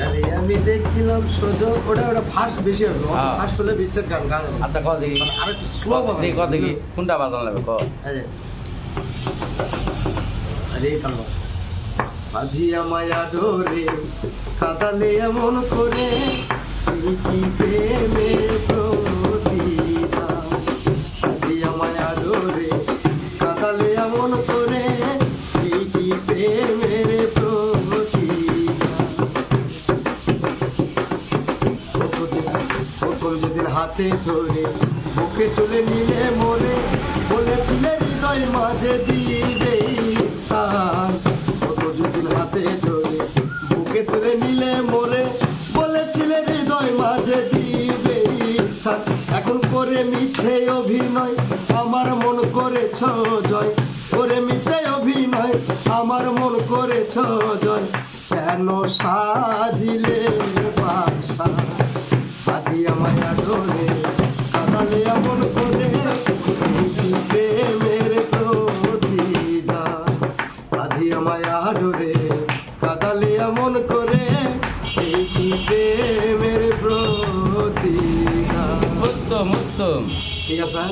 আরে আমি দেখিলাম সজ ওটা ফাস্ট বেশি হবে ফাস্ট হলে বিচ্ছেদ গান গান আচ্ছা ক দেখি আর একটু স্লো বাজান দেখি ক দেখি কোনটা বাজান লাগবে ক আরে কালো আজিয়া মায়া ধরে কাঁদালে এমন করে এই কি প্রেমের প্রতিদান আজিয়া মায়া ধরে কাঁদালে এমন করে এই কি প্রেমের প্রতিদান প্রথম যেদিন হাতে ধরে বুকে তুলে নিলে মনে বলেছিলে হৃদয় মাঝে দিবে স্থান হাতে ধরে বুকে তুলে নিলে মোরে বলেছিলে হৃদয় মাঝে দিবে স্থান এখন করে মিথ্যে অভিনয় আমার মন করেছ জয় করে মিথ্যে অভিনয় আমার মন করেছ জয় কেন সাজিলে বাসা আজিয়া মায়া ধরে কাঁদালে এমন করে প্রেমের প্রতিদান আজিয়া মায়া ধরে কাঁদালে এমন করে এই কি প্রেমের প্রতিদান উত্তম উত্তম ঠিক আছে